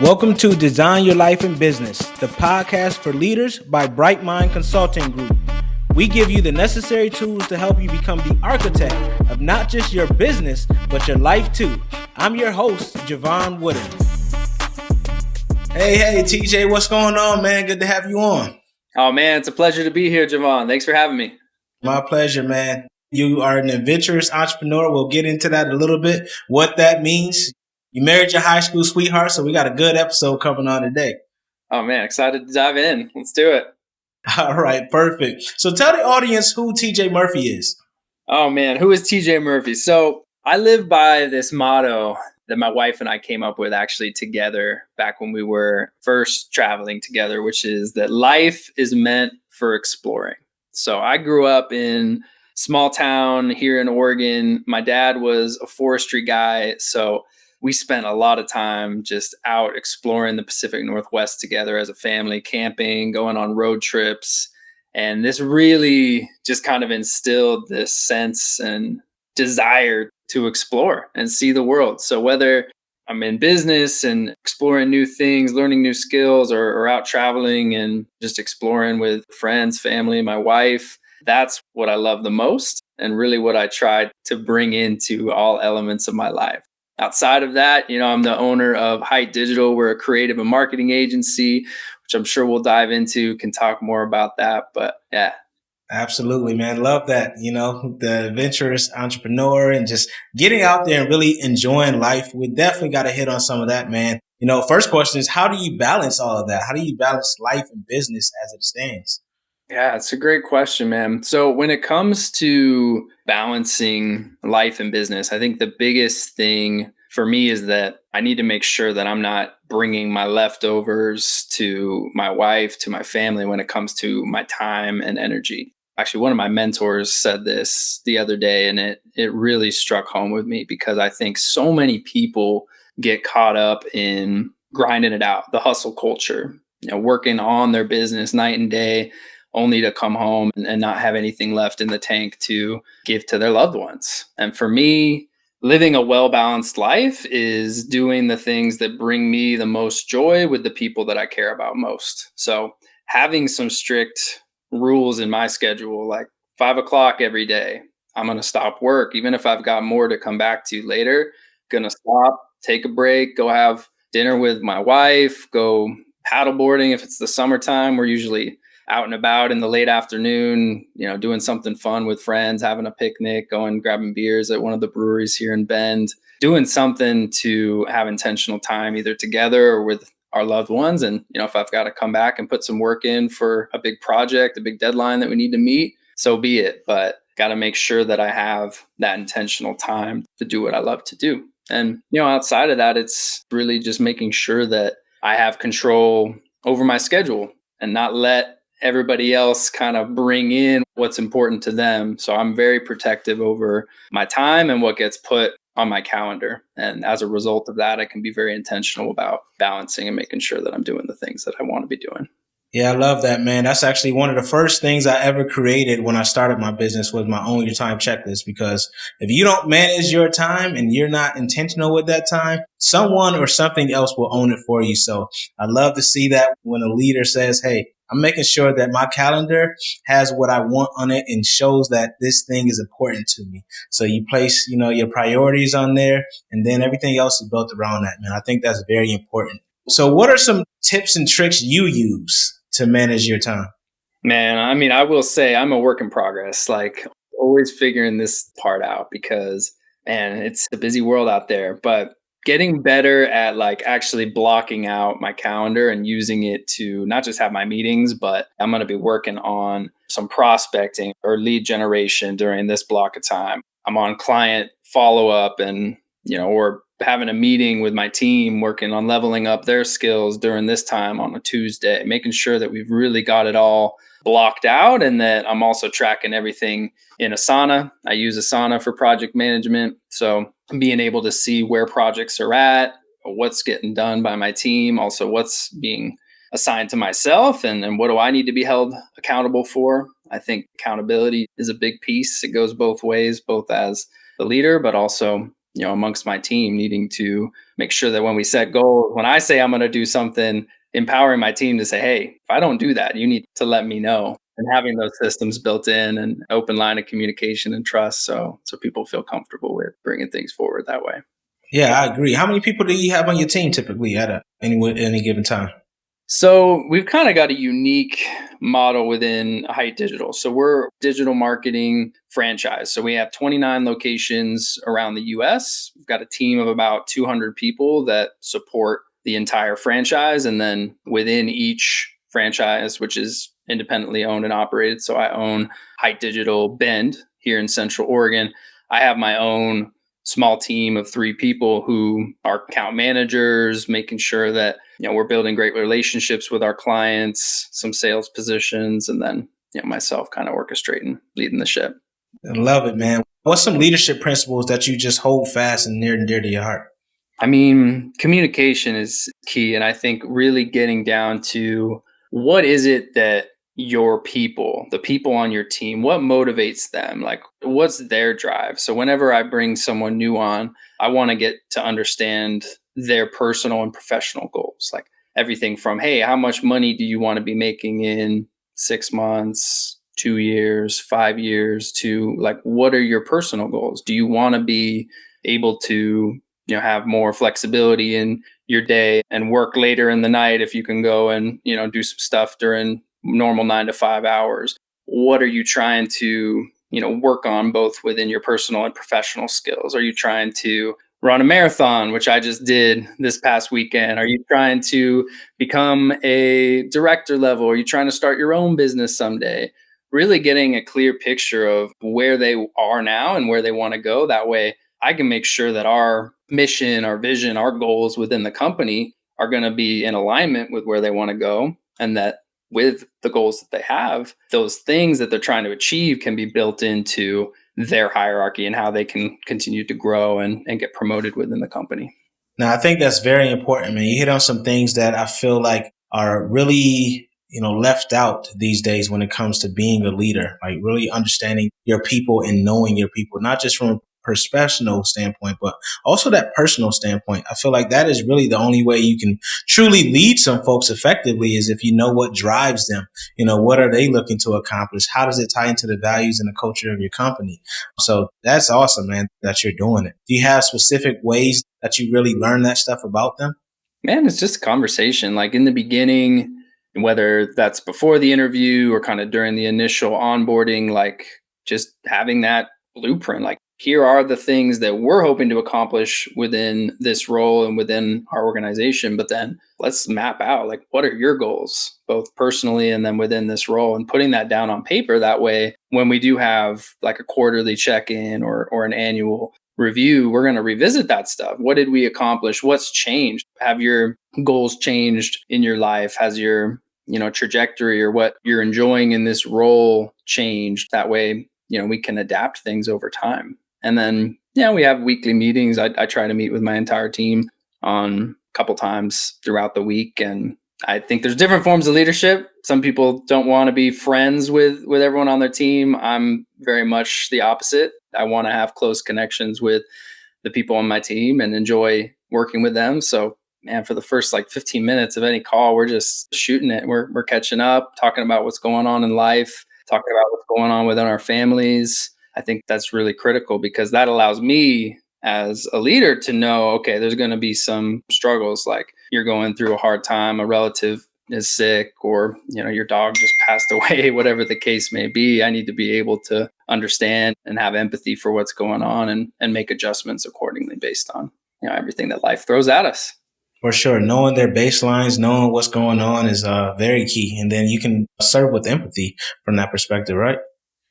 Welcome to Design Your Life in Business, the podcast for leaders by Bright Mind Consulting Group. We give you the necessary tools to help you become the architect of not just your business, but your life too. I'm your host, Jevon Wooden. Hey, TJ, what's going on, man? Good to have you on. Oh, man, it's a pleasure to be here, Jevon. Thanks for having me. My pleasure, man. You are an adventurous entrepreneur. We'll get into that a little bbit, what that means. You married your high school sweetheart, so we got a good episode coming on today. Oh, man, excited to dive in. Let's do it. All right, perfect. So tell the audience who TJ Murphy is. Oh, man, who is TJ Murphy? So I live by this motto that my wife and I came up with actually together back when we were first traveling together, which is that life is meant for exploring. So I grew up in small town here in Oregon. My dad was a forestry guy, so we spent a lot of time just out exploring the Pacific Northwest together as a family, camping, going on road trips. And this really just kind of instilled this sense and desire to explore and see the world. So whether I'm in business and exploring new things, learning new skills, or out traveling and just exploring with friends, family, my wife, that's what I love the most and really what I try to bring into all elements of my life. Outside of that, I'm the owner of Hite Digital. We're a creative and marketing agency, which I'm sure we'll dive into, can talk more about that. But yeah. Absolutely, man. Love that. The adventurous entrepreneur and just getting out there and really enjoying life. We definitely got to hit on some of that, man. First question is, how do you balance all of that? How do you balance life and business as it stands? Yeah, it's a great question, man. So when it comes to balancing life and business, I think the biggest thing for me is that I need to make sure that I'm not bringing my leftovers to my wife, to my family when it comes to my time and energy. Actually, one of my mentors said this the other day, and it really struck home with me because I think so many people get caught up in grinding it out, the hustle culture, working on their business night and day, only to come home and not have anything left in the tank to give to their loved ones. And for me, living a well-balanced life is doing the things that bring me the most joy with the people that I care about most. So having some strict rules in my schedule, like 5 o'clock every day, I'm going to stop work. Even if I've got more to come back to later, going to stop, take a break, go have dinner with my wife, go paddleboarding. If it's the summertime, we're usually out and about in the late afternoon, doing something fun with friends, having a picnic, going grabbing beers at one of the breweries here in Bend, doing something to have intentional time either together or with our loved ones. And, if I've got to come back and put some work in for a big project, a big deadline that we need to meet, so be it. But got to make sure that I have that intentional time to do what I love to do. And, outside of that, it's really just making sure that I have control over my schedule and not let everybody else kind of bring in what's important to them. So I'm very protective over my time and what gets put on my calendar. And as a result of that, I can be very intentional about balancing and making sure that I'm doing the things that I want to be doing. Yeah, I love that, man. That's actually one of the first things I ever created when I started my business was my Own Your Time checklist. Because if you don't manage your time and you're not intentional with that time, someone or something else will own it for you. So I love to see that when a leader says, hey, I'm making sure that my calendar has what I want on it and shows that this thing is important to me. So you place, your priorities on there and then everything else is built around that, man. I think that's very important. So what are some tips and tricks you use to manage your time? Man, I will say I'm a work in progress, like always figuring this part out because, man, it's a busy world out there, but getting better at like actually blocking out my calendar and using it to not just have my meetings, but I'm going to be working on some prospecting or lead generation during this block of time. I'm on client follow up and, or having a meeting with my team, working on leveling up their skills during this time on a Tuesday, making sure that we've really got it all blocked out and that I'm also tracking everything in Asana. I use Asana for project management. So being able to see where projects are at, what's getting done by my team, also what's being assigned to myself and what do I need to be held accountable for. I think accountability is a big piece. It goes both ways, both as the leader, but also amongst my team, needing to make sure that when we set goals, when I say I'm going to do something, empowering my team to say, hey, if I don't do that, you need to let me know. And having those systems built in and open line of communication and trust, so people feel comfortable with bringing things forward that way. Yeah, I agree. How many people do you have on your team typically at any given time? So we've kind of got a unique model within Hite Digital. So we're a digital marketing franchise. So we have 29 locations around the US. We've got a team of about 200 people that support the entire franchise. And then within each franchise, which is independently owned and operated. So I own Hite Digital Bend here in Central Oregon. I have my own small team of 3 people who are account managers, making sure that we're building great relationships with our clients, some sales positions, and then myself kind of orchestrating, leading the ship. I love it, man. What's some leadership principles that you just hold fast and near and dear to your heart? I mean, communication is key, and I think really getting down to what is it that your people, the people on your team, what motivates them? Like, what's their drive? So, whenever I bring someone new on, I want to get to understand their personal and professional goals. Like, everything from, hey, how much money do you want to be making in 6 months, 2 years, 5 years, to like, what are your personal goals? Do you want to be able to have more flexibility in your day and work later in the night if you can go and do some stuff during normal 9 to 5 hours? What are you trying to work on both within your personal and professional skills? Are you trying to run a marathon, which I just did this past weekend? Are you trying to become a director level? Are you trying to start your own business someday? Really getting a clear picture of where they are now and where they want to go. That way I can make sure that our mission, our vision, our goals within the company are going to be in alignment with where they want to go. And that with the goals that they have, those things that they're trying to achieve can be built into their hierarchy and how they can continue to grow and get promoted within the company. Now, I think that's very important, man. You hit on some things that I feel like are really, left out these days when it comes to being a leader, like really understanding your people and knowing your people, not just from a professional standpoint, but also that personal standpoint. I feel like that is really the only way you can truly lead some folks effectively is if you know what drives them. What are they looking to accomplish? How does it tie into the values and the culture of your company? So that's awesome, man, that you're doing it. Do you have specific ways that you really learn that stuff about them? Man, it's just a conversation. Like in the beginning, whether that's before the interview or kind of during the initial onboarding, like just having that blueprint. Like, here are the things that we're hoping to accomplish within this role and within our organization. But then let's map out, like, what are your goals, both personally and then within this role, and putting that down on paper. That way, when we do have like a quarterly check in or an annual review, we're going to revisit that stuff. What did we accomplish? What's changed? Have your goals changed in your life? Has your trajectory or what you're enjoying in this role changed? That way, we can adapt things over time. And then, we have weekly meetings. I try to meet with my entire team on a couple times throughout the week. And I think there's different forms of leadership. Some people don't want to be friends with everyone on their team. I'm very much the opposite. I want to have close connections with the people on my team and enjoy working with them. So, man, for the first like 15 minutes of any call, we're just shooting it. We're catching up, talking about what's going on in life, talking about what's going on within our families. I think that's really critical because that allows me as a leader to know, okay, there's going to be some struggles, like you're going through a hard time, a relative is sick, or your dog just passed away, whatever the case may be. I need to be able to understand and have empathy for what's going on and make adjustments accordingly based on everything that life throws at us. For sure. Knowing their baselines, knowing what's going on is very key. And then you can serve with empathy from that perspective, right?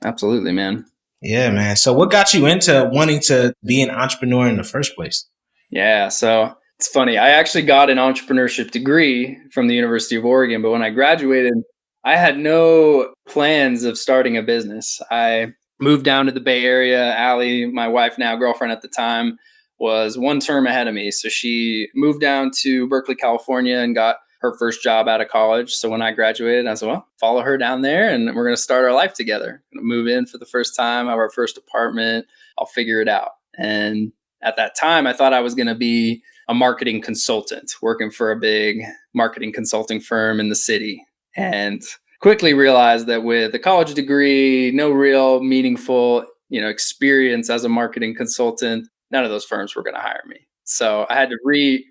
Absolutely, man. Yeah, man. So what got you into wanting to be an entrepreneur in the first place? Yeah, so it's funny. I actually got an entrepreneurship degree from the University of Oregon, but when I graduated, I had no plans of starting a business. I moved down to the Bay Area. Allie, my wife now, girlfriend at the time, was one term ahead of me. So she moved down to Berkeley, California and got her first job out of college. So when I graduated, I said, well, follow her down there and we're going to start our life together. Move in for the first time, have our first apartment. I'll figure it out. And at that time, I thought I was going to be a marketing consultant working for a big marketing consulting firm in the city. And quickly realized that with a college degree, no real meaningful, experience as a marketing consultant, none of those firms were going to hire me. So I had to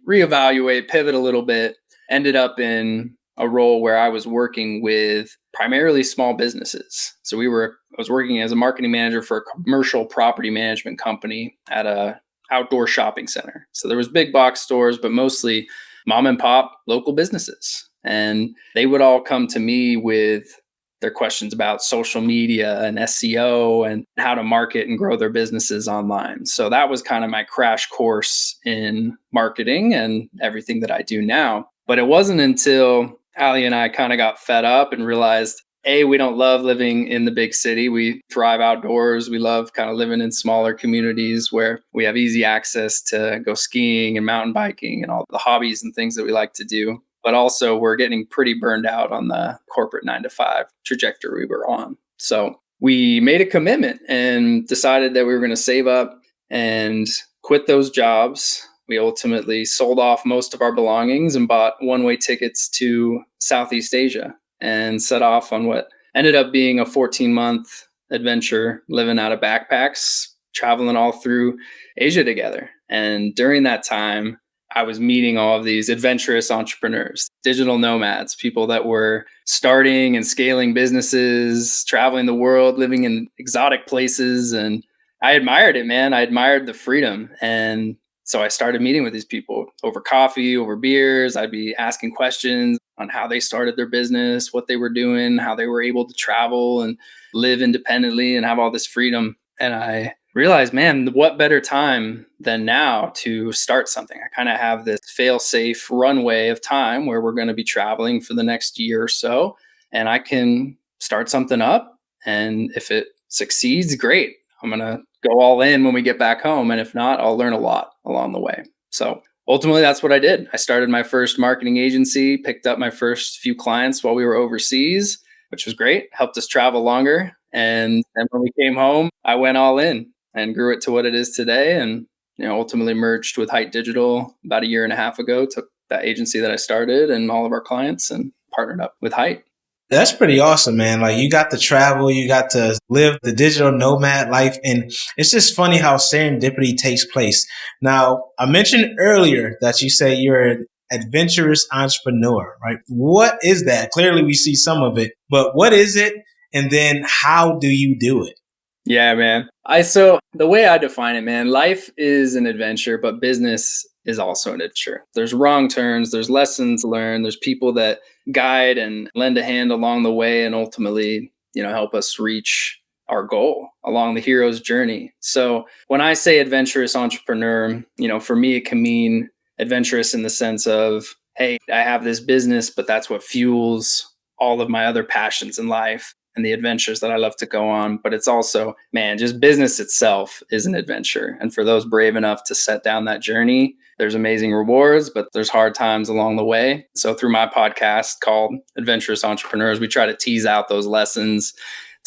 reevaluate, pivot a little bit, ended up in a role where I was working with primarily small businesses. So I was working as a marketing manager for a commercial property management company at a outdoor shopping center. So there was big box stores, but mostly mom and pop local businesses. And they would all come to me with their questions about social media and SEO and how to market and grow their businesses online. So that was kind of my crash course in marketing and everything that I do now. But it wasn't until Ali and I kind of got fed up and realized, A, we don't love living in the big city. We thrive outdoors. We love kind of living in smaller communities where we have easy access to go skiing and mountain biking and all the hobbies and things that we like to do. But also we're getting pretty burned out on the corporate 9 to 5 trajectory we were on. So we made a commitment and decided that we were going to save up and quit those jobs. We ultimately sold off most of our belongings and bought one-way tickets to Southeast Asia and set off on what ended up being a 14-month adventure, living out of backpacks, traveling all through Asia together. And during that time, I was meeting all of these adventurous entrepreneurs, digital nomads, people that were starting and scaling businesses, traveling the world, living in exotic places. And I admired it, man. I admired the freedom. And so I started meeting with these people over coffee, over beers. I'd be asking questions on how they started their business, what they were doing, how they were able to travel and live independently and have all this freedom. And I realized, man, what better time than now to start something? I kind of have this fail-safe runway of time where we're going to be traveling for the next year or so, and I can start something up. And if it succeeds, great. I'm going to go all in when we get back home. And if not, I'll learn a lot along the way. So ultimately, that's what I did. I started my first marketing agency, picked up my first few clients while we were overseas, which was great, helped us travel longer. And then when we came home, I went all in and grew it to what it is today. And ultimately merged with Hite Digital about a year and a half ago, took that agency that I started and all of our clients and partnered up with Hite. That's pretty awesome, man. Like, you got to travel, you got to live the digital nomad life. And it's just funny how serendipity takes place. Now, I mentioned earlier that you say you're an adventurous entrepreneur, right? What is that? Clearly we see some of it, but what is it? And then how do you do it? Yeah, man. So the way I define it, man, life is an adventure, but business is also an adventure. There's wrong turns, there's lessons learned, there's people that guide and lend a hand along the way and ultimately, help us reach our goal along the hero's journey. So when I say adventurous entrepreneur, for me, it can mean adventurous in the sense of, hey, I have this business, but that's what fuels all of my other passions in life and the adventures that I love to go on. But it's also, man, just business itself is an adventure. And for those brave enough to set down that journey, there's amazing rewards, but there's hard times along the way. So through my podcast called Adventurous Entrepreneurs, we try to tease out those lessons,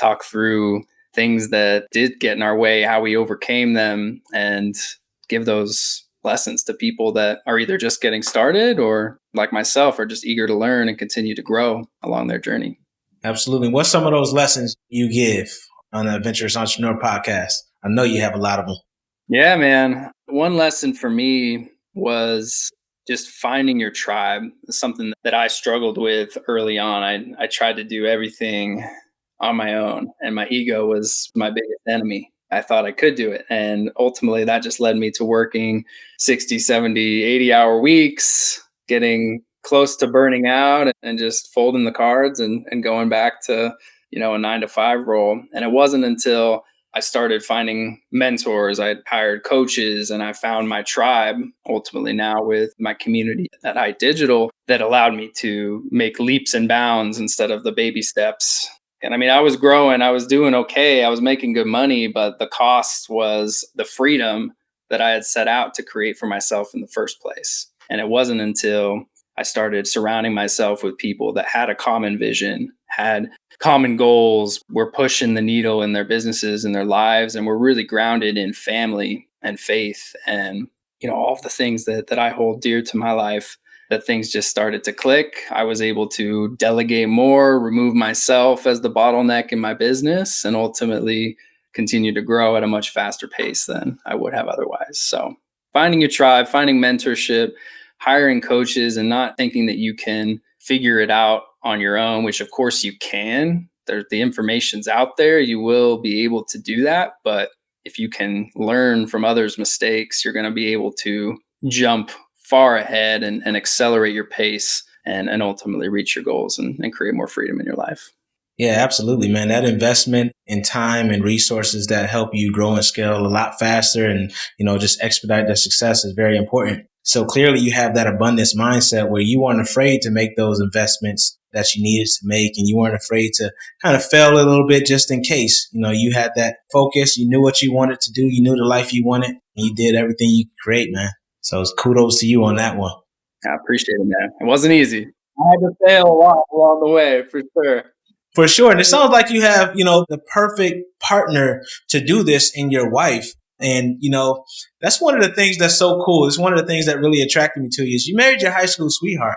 talk through things that did get in our way, how we overcame them, and give those lessons to people that are either just getting started or, like myself, are just eager to learn and continue to grow along their journey. Absolutely. What's some of those lessons you give on the Adventurous Entrepreneur podcast? I know you have a lot of them. Yeah, man. One lesson for me was just finding your tribe. Something that I struggled with early on. I tried to do everything on my own, and my ego was my biggest enemy. I thought I could do it. And ultimately, that just led me to working 60, 70, 80-hour weeks, getting close to burning out and just folding the cards and going back to, a 9 to 5 role. And it wasn't until I started finding mentors, I hired coaches, and I found my tribe ultimately now with my community at Hite Digital that allowed me to make leaps and bounds instead of the baby steps. And I mean, I was growing, I was doing okay, I was making good money, but the cost was the freedom that I had set out to create for myself in the first place. And it wasn't until I started surrounding myself with people that had a common vision, had common goals, were pushing the needle in their businesses and their lives, and were really grounded in family and faith and, all of the things that I hold dear to my life, that things just started to click. I was able to delegate more, remove myself as the bottleneck in my business, and ultimately continue to grow at a much faster pace than I would have otherwise. So, finding your tribe, finding mentorship, hiring coaches, and not thinking that you can figure it out on your own, which of course you can. The information's out there. You will be able to do that. But if you can learn from others' mistakes, you're going to be able to jump far ahead and accelerate your pace and ultimately reach your goals and create more freedom in your life. Yeah, absolutely, man. That investment in time and resources that help you grow and scale a lot faster and, just expedite their success is very important. So clearly you have that abundance mindset where you weren't afraid to make those investments that you needed to make, and you weren't afraid to kind of fail a little bit just in case. You had that focus. You knew what you wanted to do. You knew the life you wanted, and you did everything you could create, man. So it's kudos to you on that one. I appreciate it, man. It wasn't easy. I had to fail a lot along the way, for sure. For sure. And it sounds like you have, the perfect partner to do this in your wife. And, that's one of the things that's so cool. It's one of the things that really attracted me to you is you married your high school sweetheart.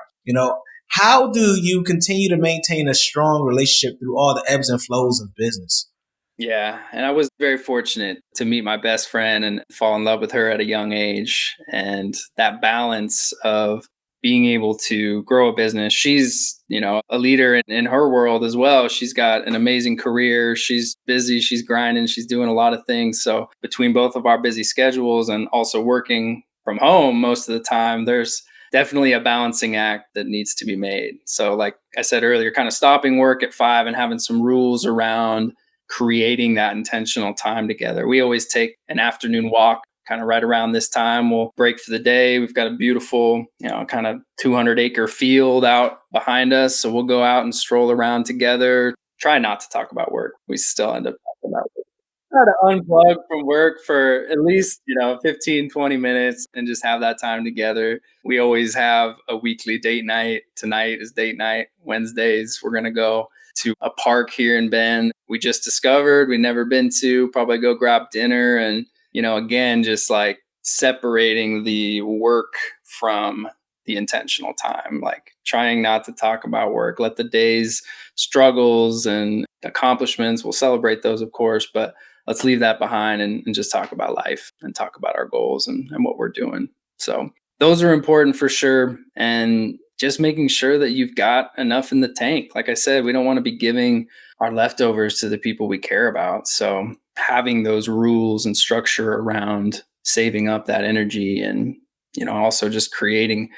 How do you continue to maintain a strong relationship through all the ebbs and flows of business? Yeah. And I was very fortunate to meet my best friend and fall in love with her at a young age. And that balance of being able to grow a business. She's, a leader in her world as well. She's got an amazing career. She's busy, she's grinding, she's doing a lot of things. So between both of our busy schedules and also working from home most of the time, there's definitely a balancing act that needs to be made. So like I said earlier, kind of stopping work at 5 and having some rules around creating that intentional time together. We always take an afternoon walk kind of right around this time. We'll break for the day. We've got a beautiful, kind of 200-acre field out behind us. So we'll go out and stroll around together. Try not to talk about work. We still end up talking about work. Try to unplug from work for at least, 15, 20 minutes and just have that time together. We always have a weekly date night. Tonight is date night. Wednesdays, we're going to go to a park here in Bend. We just discovered, we've never been to, probably go grab dinner and, again, just like separating the work from the intentional time, like trying not to talk about work. Let the day's struggles and accomplishments, we'll celebrate those, of course, but let's leave that behind and just talk about life and talk about our goals and what we're doing. So those are important for sure. And just making sure that you've got enough in the tank. Like I said, we don't want to be giving our leftovers to the people we care about. So having those rules and structure around saving up that energy and, also just creating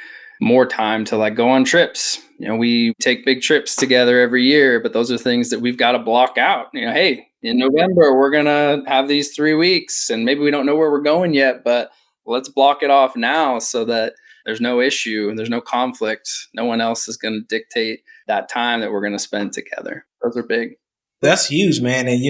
more time to like go on trips. We take big trips together every year, but those are things that we've got to block out. Hey, in November, we're going to have these 3 weeks and maybe we don't know where we're going yet, but let's block it off now so that there's no issue and there's no conflict. No one else is going to dictate that time that we're going to spend together. Those are big. That's huge, man. And,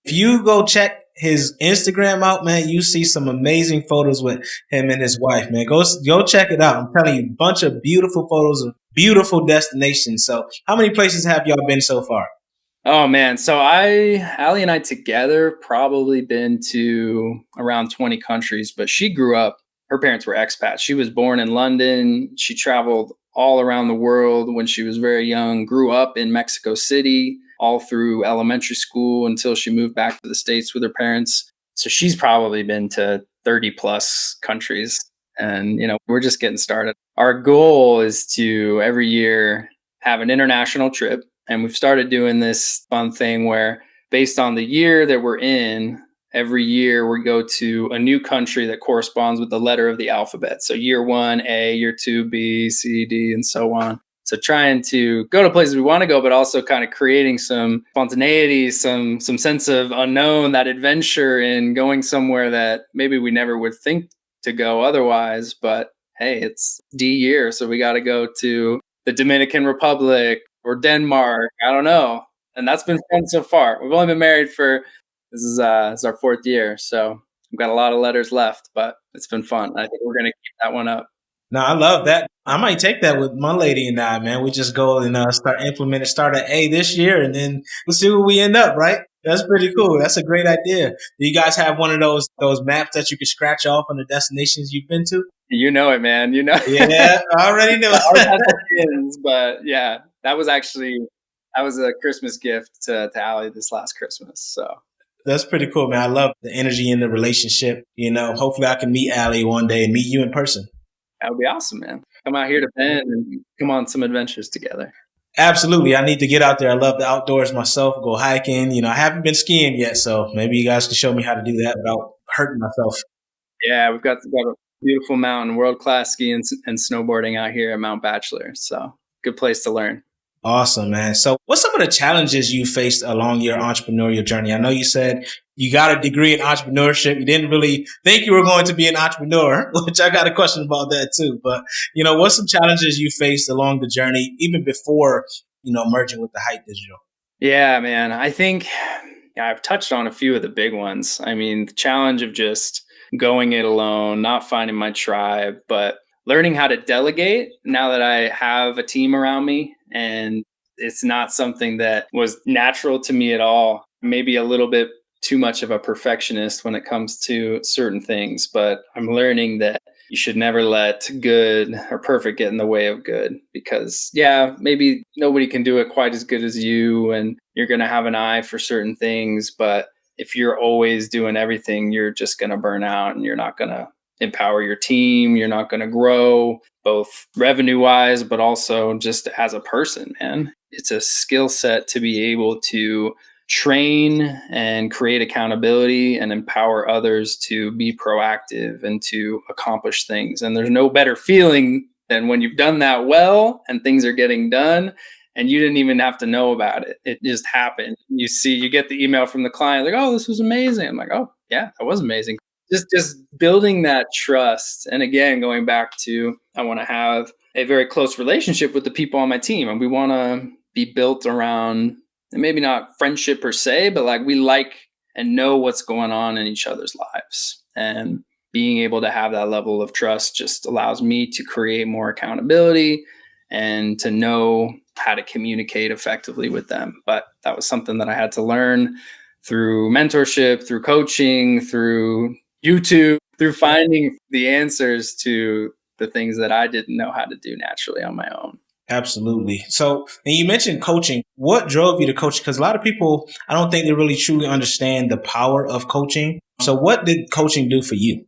if you go check his Instagram out, man, you see some amazing photos with him and his wife, man. Go check it out. I'm telling you, a bunch of beautiful photos of beautiful destinations. So how many places have y'all been so far? Oh man. So Allie and I together probably been to around 20 countries, but she grew up, her parents were expats. She was born in London. She traveled all around the world when she was very young, grew up in Mexico City, all through elementary school until she moved back to the States with her parents. So she's probably been to 30 plus countries. And, we're just getting started. Our goal is to every year have an international trip. And we've started doing this fun thing where based on the year that we're in, every year we go to a new country that corresponds with the letter of the alphabet. So year 1, A, year 2, B, C, D, and so on. So trying to go to places we want to go, but also kind of creating some spontaneity, some sense of unknown, that adventure in going somewhere that maybe we never would think to go otherwise. But hey, it's D year, so we got to go to the Dominican Republic or Denmark. I don't know. And that's been fun so far. We've only been married this is our 4th year. So we've got a lot of letters left, but it's been fun. I think we're going to keep that one up. No, I love that. I might take that with my lady and I, man. We just go and start at A this year, and then we'll see where we end up, right? That's pretty cool. That's a great idea. Do you guys have one of those maps that you can scratch off on the destinations you've been to? You know it, man. You know. Yeah, I already know. Ours has the pins, but yeah, that was a Christmas gift to Allie this last Christmas. So That's pretty cool, man. I love the energy in the relationship. Hopefully I can meet Allie one day and meet you in person. that would be awesome, man. Come out here to Bend and come on some adventures together. Absolutely. I need to get out there. I love the outdoors myself, go hiking. I haven't been skiing yet, so maybe you guys can show me how to do that without hurting myself. Yeah, we've got a beautiful mountain, world class skiing and snowboarding out here at Mount Bachelor. So good place to learn. Awesome, man. So, what's some of the challenges you faced along your entrepreneurial journey? I know you said you got a degree in entrepreneurship. You didn't really think you were going to be an entrepreneur, which I got a question about that too. But, what's some challenges you faced along the journey, even before, merging with the Hite Digital? Yeah, man. I think I've touched on a few of the big ones. I mean, the challenge of just going it alone, not finding my tribe, but learning how to delegate now that I have a team around me. And it's not something that was natural to me at all. Maybe a little bit too much of a perfectionist when it comes to certain things, but I'm learning that you should never let good or perfect get in the way of good because, yeah, maybe nobody can do it quite as good as you and you're going to have an eye for certain things. But if you're always doing everything, you're just going to burn out and you're not going to empower your team. You're not going to grow both revenue wise, but also just as a person, man. It's a skill set to be able to train and create accountability and empower others to be proactive and to accomplish things. And there's no better feeling than when you've done that well and things are getting done and you didn't even have to know about it. It just happened. You get the email from the client like, "Oh, this was amazing." I'm like, "Oh, yeah, that was amazing." Just building that trust. And again, going back to I want to have a very close relationship with the people on my team and we want to be built around and maybe not friendship per se, but like we like and know what's going on in each other's lives. And being able to have that level of trust just allows me to create more accountability and to know how to communicate effectively with them. But that was something that I had to learn through mentorship, through coaching, through YouTube, through finding the answers to the things that I didn't know how to do naturally on my own. Absolutely. So, and you mentioned coaching. What drove you to coach? Because a lot of people, I don't think they really truly understand the power of coaching. So, what did coaching do for you?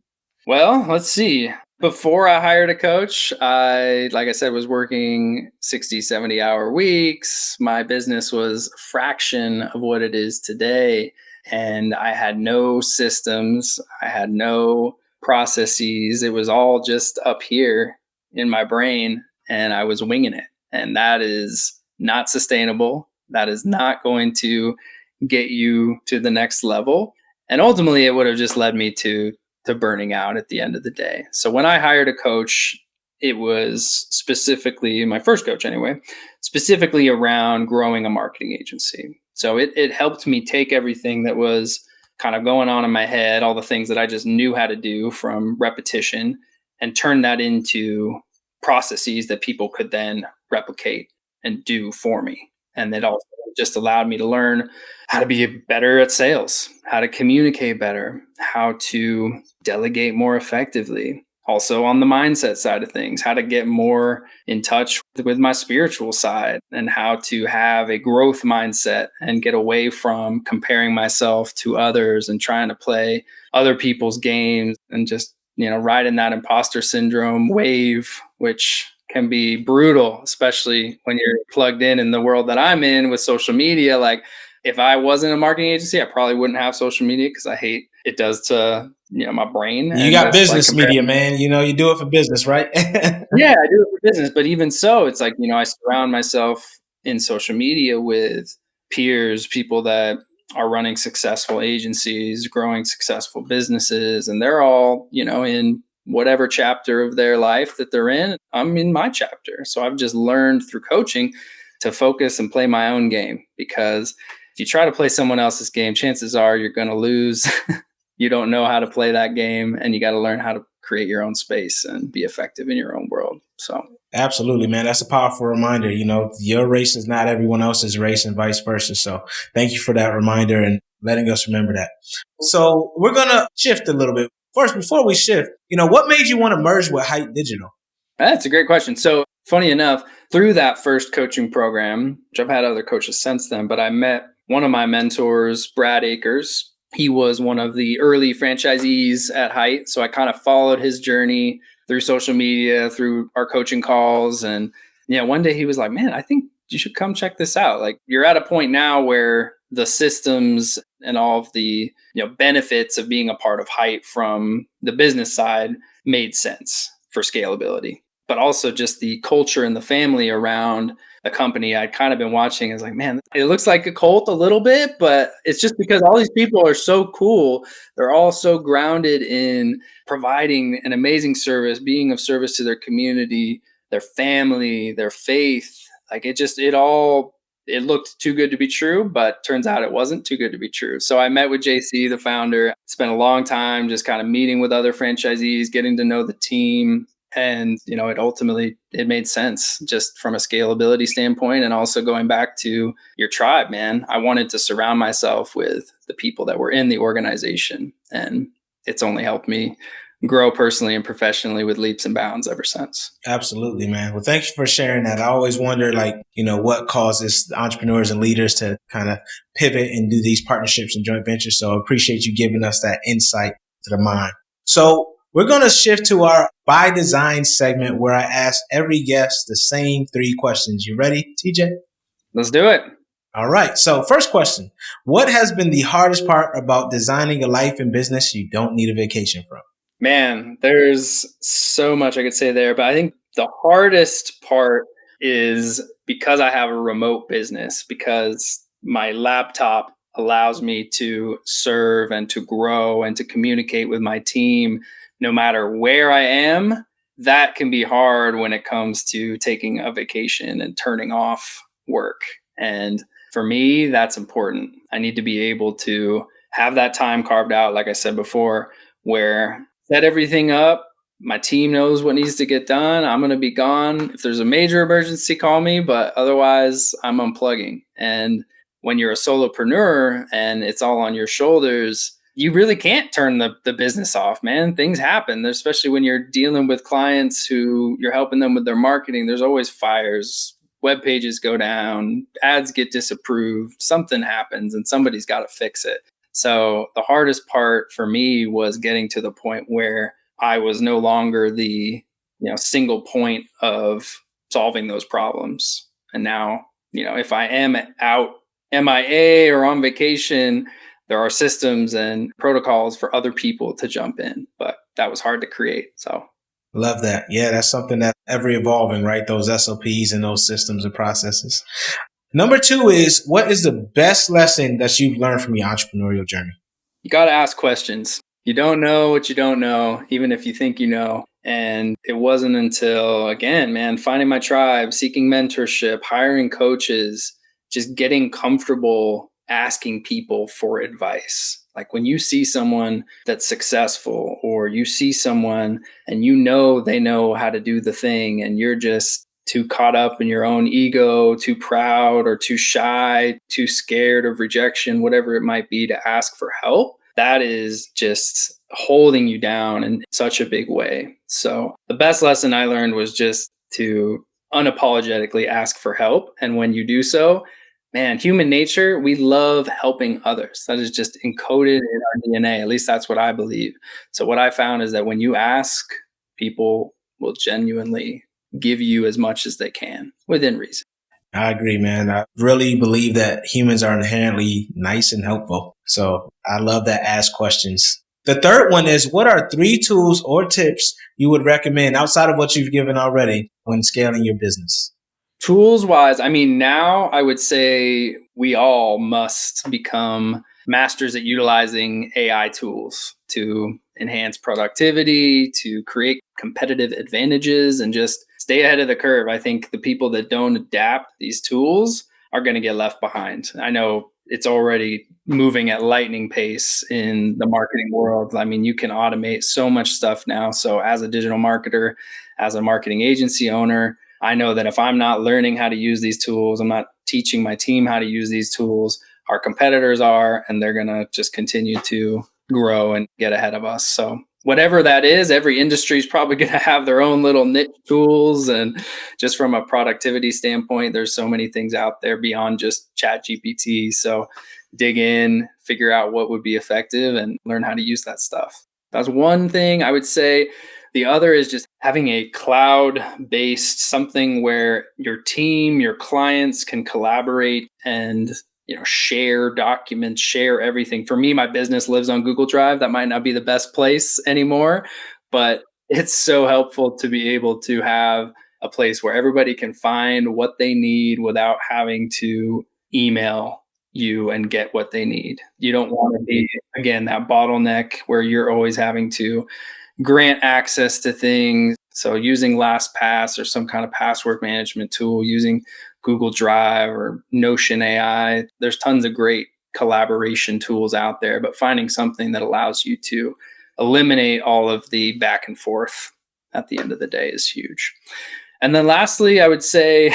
Well, let's see. Before I hired a coach, like I said, was working 60, 70-hour weeks. My business was a fraction of what it is today. And I had no systems, I had no processes. It was all just up here in my brain, and I was winging it. And that is not sustainable. That is not going to get you to the next level. And ultimately, it would have just led me to burning out at the end of the day. So when I hired a coach, it was specifically my first coach anyway, specifically around growing a marketing agency. So it helped me take everything that was kind of going on in my head, all the things that I just knew how to do from repetition, and turn that into processes that people could then replicate and do for me. And it also just allowed me to learn how to be better at sales, how to communicate better, how to delegate more effectively. Also, on the mindset side of things, how to get more in touch with my spiritual side and how to have a growth mindset and get away from comparing myself to others and trying to play other people's games and just, riding that imposter syndrome wave, which can be brutal, especially when you're plugged in the world that I'm in with social media. Like, if I wasn't a marketing agency, I probably wouldn't have social media because I hate it does to my brain. You And got just like business media, man. You do it for business, right? yeah, I do it for business. But even so, it's like, I surround myself in social media with peers, people that are running successful agencies, growing successful businesses, and they're all, in whatever chapter of their life that they're in. I'm in my chapter. So I've just learned through coaching to focus and play my own game, because if you try to play someone else's game, chances are you're going to lose. You don't know how to play that game, and you got to learn how to create your own space and be effective in your own world. So Absolutely, man. That's a powerful reminder. Your race is not everyone else's race and vice versa. So thank you for that reminder and letting us remember that. So we're going to shift a little bit. First, before we shift, what made you want to merge with Hite Digital? That's a great question. So funny enough, through that first coaching program, which I've had other coaches since then, but I met one of my mentors, Brad Akers. He was one of the early franchisees at Hite. So I kind of followed his journey through social media, through our coaching calls. And yeah, one day he was like, man, I think you should come check this out. Like, you're at a point now where the systems and all of the benefits of being a part of Hite from the business side made sense for scalability, but also just the culture and the family around the company I'd kind of been watching. Is like, man, it looks like a cult a little bit, but it's just because all these people are so cool. They're all so grounded in providing an amazing service, being of service to their community, their family, their faith. Like, it looked too good to be true, but turns out it wasn't too good to be true. So I met with JC, the founder, spent a long time just kind of meeting with other franchisees, getting to know the team. And, it made sense just from a scalability standpoint. And also going back to your tribe, man, I wanted to surround myself with the people that were in the organization. And it's only helped me grow personally and professionally with leaps and bounds ever since. Absolutely, man. Well, thank you for sharing that. I always wonder, what causes entrepreneurs and leaders to kind of pivot and do these partnerships and joint ventures. So I appreciate you giving us that insight to the mind. So we're going to shift to our by design segment where I ask every guest the same 3 questions. You ready, TJ? Let's do it. All right. So first question, what has been the hardest part about designing a life and business you don't need a vacation from? Man, there's so much I could say there, but I think the hardest part is because I have a remote business, because my laptop allows me to serve and to grow and to communicate with my team no matter where I am. That can be hard when it comes to taking a vacation and turning off work. And for me, that's important. I need to be able to have that time carved out, like I said before, where set everything up. My team knows what needs to get done. I'm going to be gone. If there's a major emergency, call me, but otherwise I'm unplugging. And when you're a solopreneur and it's all on your shoulders, you really can't turn the business off, man. Things happen, especially when you're dealing with clients who you're helping them with their marketing. There's always fires, web pages go down, ads get disapproved, something happens and somebody's got to fix it. So the hardest part for me was getting to the point where I was no longer the single point of solving those problems. And now, if I am out MIA or on vacation, there are systems and protocols for other people to jump in. But that was hard to create. So love that. Yeah, that's something that's ever evolving, right? Those SOPs and those systems and processes. Number 2 is, what is the best lesson that you've learned from your entrepreneurial journey? You got to ask questions. You don't know what you don't know, even if you think you know. And it wasn't until, again, man, finding my tribe, seeking mentorship, hiring coaches, just getting comfortable asking people for advice. Like, when you see someone that's successful, or you see someone and they know how to do the thing, and you're just too caught up in your own ego, too proud or too shy, too scared of rejection, whatever it might be, to ask for help, that is just holding you down in such a big way. So the best lesson I learned was just to unapologetically ask for help. And when you do so, man, human nature, we love helping others. That is just encoded in our DNA. At least that's what I believe. So what I found is that when you ask, people will genuinely give you as much as they can within reason. I agree, man. I really believe that humans are inherently nice and helpful. So I love that ask questions. The third one is, what are 3 tools or tips you would recommend outside of what you've given already when scaling your business? Tools wise, I mean, now I would say we all must become masters at utilizing AI tools to enhance productivity, to create competitive advantages, and just stay ahead of the curve. I think the people that don't adapt these tools are going to get left behind. I know it's already moving at lightning pace in the marketing world. I mean, you can automate so much stuff now. So as a digital marketer, as a marketing agency owner, I know that if I'm not learning how to use these tools, I'm not teaching my team how to use these tools, our competitors are, and they're going to just continue to grow and get ahead of us. So whatever that is, every industry is probably going to have their own little niche tools. And just from a productivity standpoint, there's so many things out there beyond just Chat GPT. So dig in, figure out what would be effective, and learn how to use that stuff. That's one thing I would say. The other is just having a cloud-based something where your team, your clients can collaborate and share documents, share everything. For me, my business lives on Google Drive. That might not be the best place anymore, but it's so helpful to be able to have a place where everybody can find what they need without having to email you and get what they need. You don't want to be, again, that bottleneck where you're always having to grant access to things. So using LastPass or some kind of password management tool, using Google Drive or Notion AI, there's tons of great collaboration tools out there, but finding something that allows you to eliminate all of the back and forth at the end of the day is huge. And then lastly, I would say,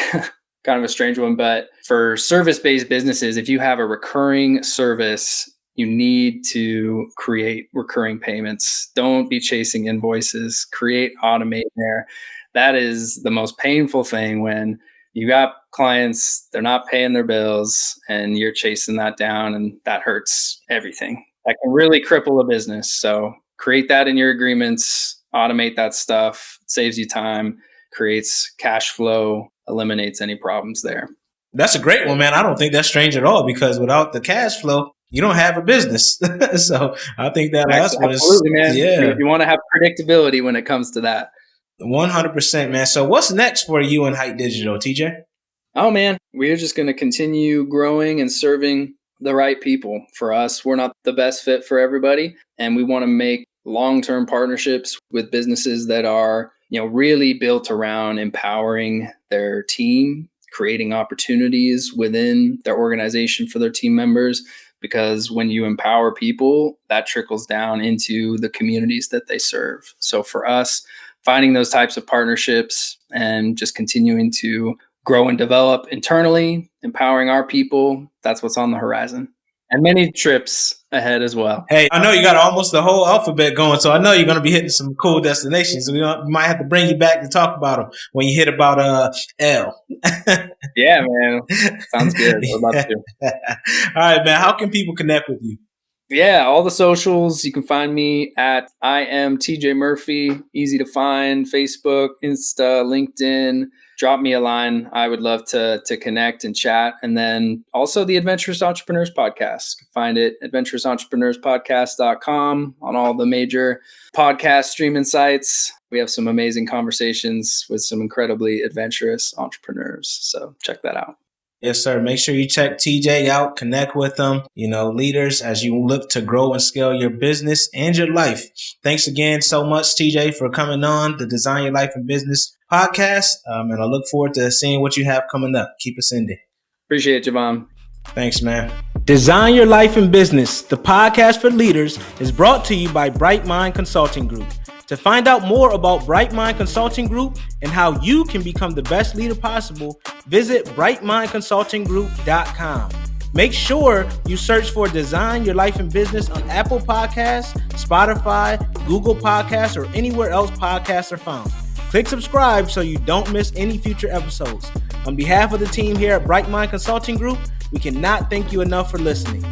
kind of a strange one, but for service-based businesses, if you have a recurring service, you need to create recurring payments. Don't be chasing invoices. Create automate there. That is the most painful thing when you got clients, they're not paying their bills, and you're chasing that down, and that hurts everything. That can really cripple a business. So create that in your agreements, automate that stuff, saves you time, creates cash flow, eliminates any problems there. That's a great one, man. I don't think that's strange at all, because without the cash flow, you don't have a business. So I think that last one is, absolutely, man. Yeah. You want to have predictability when it comes to that. 100%, man. So what's next for you in Hite Digital, TJ? Oh, man, we're just going to continue growing and serving the right people. For us, we're not the best fit for everybody, and we want to make long-term partnerships with businesses that are, really built around empowering their team, creating opportunities within their organization for their team members. Because when you empower people, that trickles down into the communities that they serve. So for us, finding those types of partnerships and just continuing to grow and develop internally, empowering our people, that's what's on the horizon. And many trips ahead as well. Hey, I know you got almost the whole alphabet going, so I know you're going to be hitting some cool destinations. We might have to bring you back to talk about them when you hit about L. Yeah, man. Sounds good. I'd love to. All right, man. How can people connect with you? Yeah, all the socials. You can find me at I am TJ Murphy. Easy to find. Facebook, Insta, LinkedIn. Drop me a line. I would love to connect and chat. And then also the Adventurous Entrepreneurs Podcast. You can find it at adventurousentrepreneurspodcast.com on all the major podcast streaming sites. We have some amazing conversations with some incredibly adventurous entrepreneurs. So check that out. Yes, sir. Make sure you check TJ out, connect with them, leaders, as you look to grow and scale your business and your life. Thanks again so much, TJ, for coming on the Design Your Life and Business podcast. And I look forward to seeing what you have coming up. Keep us in there. Appreciate it, Jevon. Thanks, man. Design Your Life and Business, the podcast for leaders, is brought to you by Bright Mind Consulting Group. To find out more about Bright Mind Consulting Group and how you can become the best leader possible, visit brightmindconsultinggroup.com. Make sure you search for Design Your Life and Business on Apple Podcasts, Spotify, Google Podcasts, or anywhere else podcasts are found. Click subscribe so you don't miss any future episodes. On behalf of the team here at Bright Mind Consulting Group, we cannot thank you enough for listening.